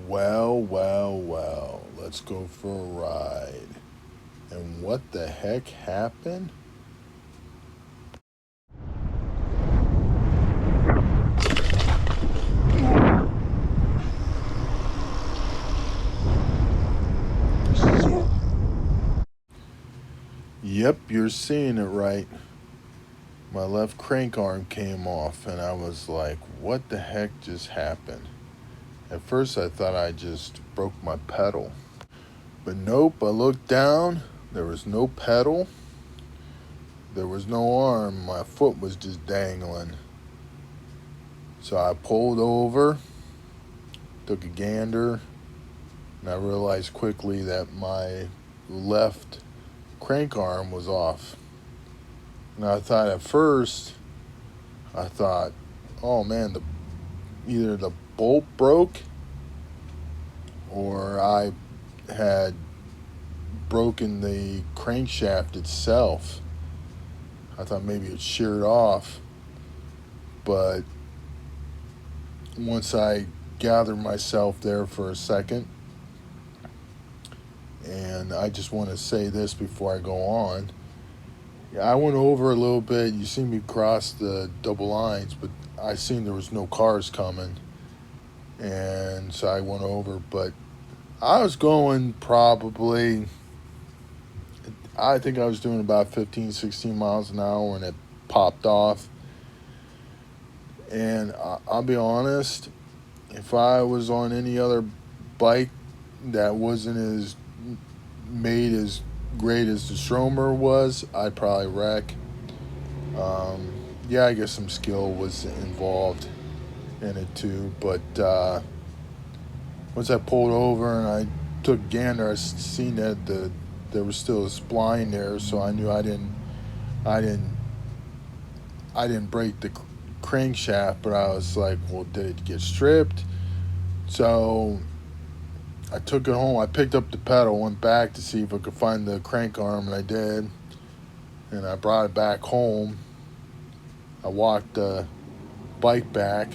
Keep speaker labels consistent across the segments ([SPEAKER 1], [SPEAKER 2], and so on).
[SPEAKER 1] Well, let's go for a ride. And what the heck happened? Yep, you're seeing it right. My left crank arm came off, and I was like, what the heck just happened? At first, I thought I just broke my pedal. But nope, I looked down. There was no pedal. There was no arm. My foot was just dangling. So I pulled over, took a gander, and I realized quickly that my left crank arm was off. And I thought at first, I thought, oh man, either the bolt broke or I had broken the crankshaft itself. I thought maybe it sheared off. But once I gathered myself there for a second, and I just want to say this before I go on. I went over a little bit. You see me cross the double lines, but I seen there was no cars coming. And so I went over, but I was going probably, I think I was doing about 15, 16 miles an hour and it popped off. And I'll be honest, if I was on any other bike that wasn't as made as great as the STROMER was, I'd probably wreck. Yeah, I guess some skill was involved in it too, but once I pulled over and I took a gander, I seen that there was still a spline there, so I knew I didn't break the crankshaft, but I was like, well, did it get stripped? So I took it home. I picked up the pedal, went back to see if I could find the crank arm, and I did. And I brought it back home. I walked the bike back,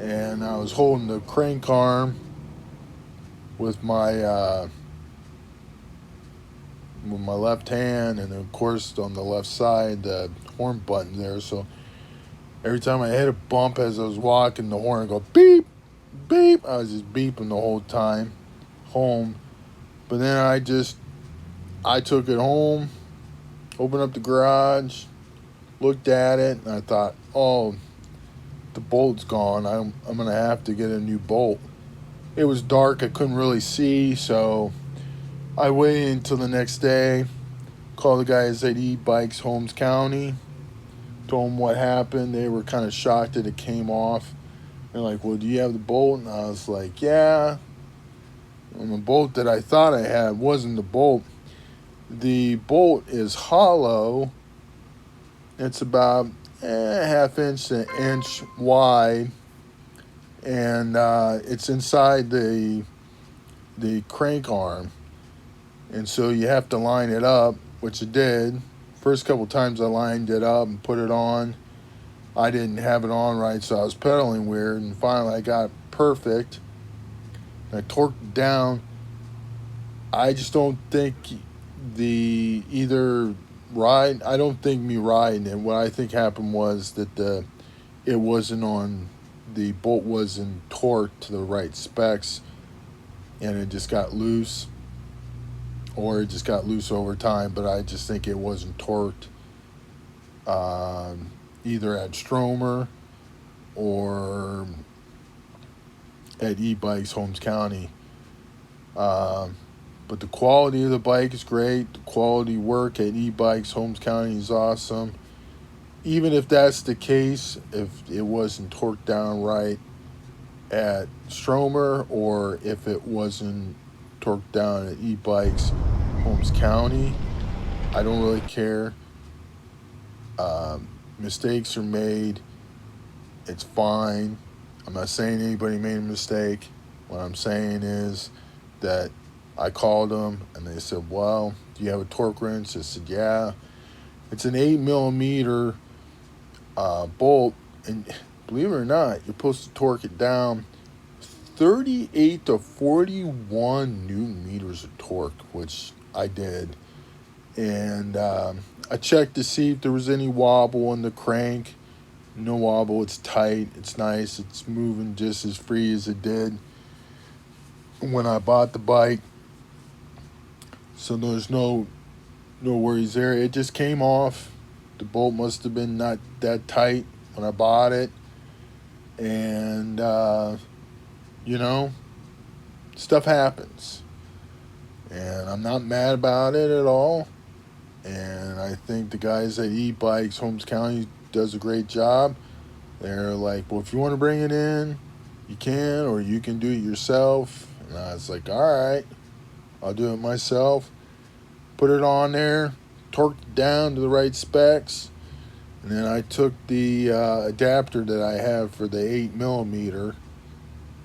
[SPEAKER 1] and I was holding the crank arm with my left hand, and of course on the left side the horn button there. So every time I hit a bump as I was walking, the horn would go beep, beep. I was just beeping the whole time home. But then I took it home, opened up the garage, looked at it, and I thought, oh, the bolt's gone. I'm gonna have to get a new bolt. It was dark, I couldn't really see, so I waited until the next day, called the guys at E-Bikes Holmes County, told them what happened. They were kind of shocked that it came off. They're like, well, do you have the bolt? And I was like, yeah. And the bolt that I thought I had wasn't the bolt. The bolt is hollow. It's about half inch to an inch wide, and it's inside the crank arm. And so you have to line it up, which I did. First couple times I lined it up and put it on, I didn't have it on right, so I was pedaling weird, and finally I got it perfect. I torqued it down. I just don't think I don't think me riding it. What I think happened was that the bolt wasn't torqued to the right specs, and it just got loose, or it just got loose over time. But I just think it wasn't torqued either at STROMER or at E-Bikes Holmes County. But the quality of the bike is great. The quality work at E-Bikes Holmes County is awesome. Even if that's the case, if it wasn't torqued down right at STROMER, or if it wasn't torqued down at E-Bikes Holmes County, I don't really care. Mistakes are made. It's fine. I'm not saying anybody made a mistake. What I'm saying is that I called them and they said, well, do you have a torque wrench? I said, yeah. It's an 8mm bolt, and believe it or not, you're supposed to torque it down 38 to 41 newton meters of torque, which I did. And I checked to see if there was any wobble in the crank. No wobble. It's tight. It's nice. It's moving just as free as it did when I bought the bike. So there's no worries there. It just came off. The bolt must have been not that tight when I bought it. And, you know, stuff happens. And I'm not mad about it at all. And I think the guys at E-Bikes, Holmes County, does a great job. They're like, well, if you want to bring it in, you can, or you can do it yourself. And I was like, all right, I'll do it myself. Put it on there, torqued it down to the right specs. And then I took the adapter that I have for the 8mm,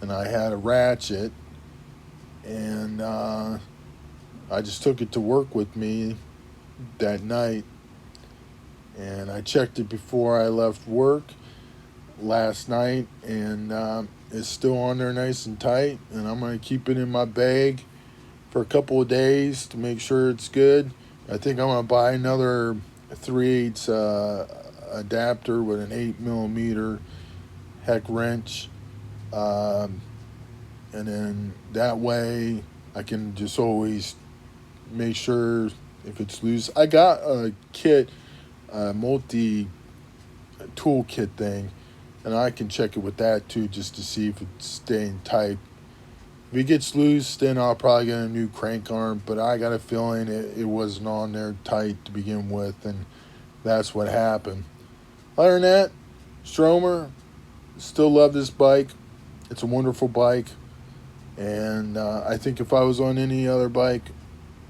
[SPEAKER 1] and I had a ratchet. And I just took it to work with me that night, and I checked it before I left work last night, and it's still on there nice and tight, and I'm going to keep it in my bag for a couple of days to make sure it's good. I think I'm going to buy another 3/8 adapter with an 8mm heck wrench, and then that way I can just always make sure if it's loose. I got a kit, a multi-tool kit thing, and I can check it with that too, just to see if it's staying tight. If it gets loose, then I'll probably get a new crank arm, but I got a feeling it wasn't on there tight to begin with, and that's what happened. Other than that, STROMER, still love this bike. It's a wonderful bike, and I think if I was on any other bike,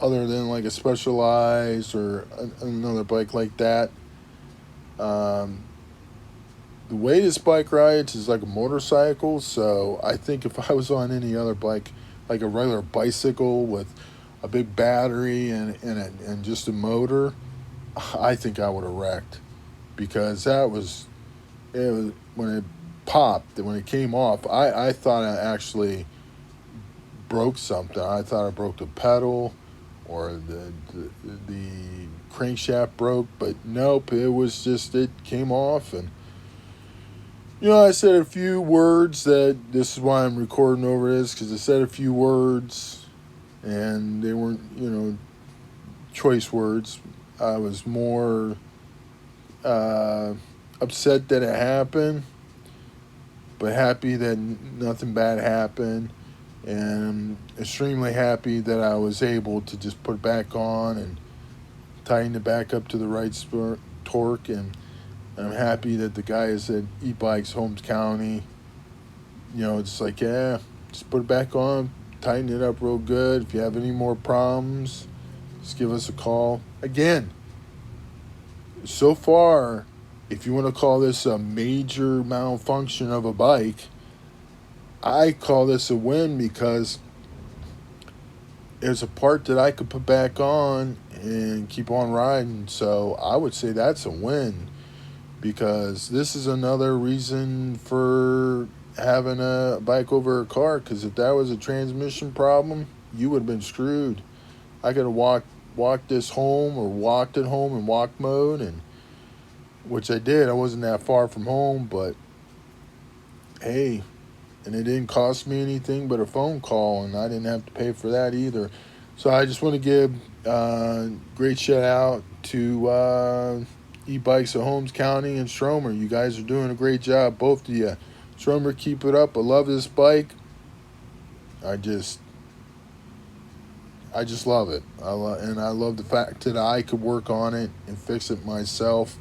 [SPEAKER 1] other than like a Specialized or another bike like that, the way this bike rides is like a motorcycle. So I think if I was on any other bike, like a regular bicycle with a big battery and just a motor, I think I would have wrecked, because it was when it popped, when it came off, I thought I actually broke something. I thought I broke the pedal, or the crankshaft broke, but nope, it was just, it came off. And I said a few words, that this is why I'm recording over this, because I said a few words and they weren't choice words. I was more upset that it happened, but happy that nothing bad happened. And extremely happy that I was able to just put it back on and tighten it back up to the right torque. And I'm happy that the guys at E-Bikes Holmes County, it's like, yeah, just put it back on, tighten it up real good. If you have any more problems, just give us a call. Again, so far, if you want to call this a major malfunction of a bike, I call this a win, because there's a part that I could put back on and keep on riding. So I would say that's a win, because this is another reason for having a bike over a car, because if that was a transmission problem, you would have been screwed. I could have walked this home, or walked it home in walk mode, and which I did. I wasn't that far from home, but hey, and it didn't cost me anything but a phone call, and I didn't have to pay for that either. So I just want to give great shout out to E-Bikes of Holmes County and STROMER. You guys are doing a great job, both of you. STROMER, keep it up. I love this bike. I just love it. And I love the fact that I could work on it and fix it myself,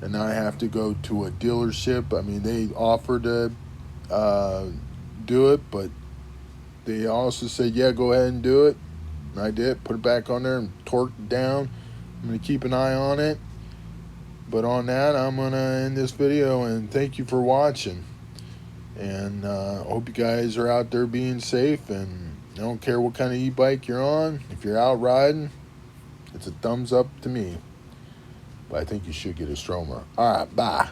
[SPEAKER 1] and not have to go to a dealership. I mean, they offered to do it, but they also said, yeah, go ahead and do it. And I did, put it back on there and torqued it down. I'm going to keep an eye on it. But on that, I'm going to end this video, and thank you for watching. And I hope you guys are out there being safe, and I don't care what kind of e-bike you're on. If you're out riding, it's a thumbs up to me. But I think you should get a STROMER. All right, bye.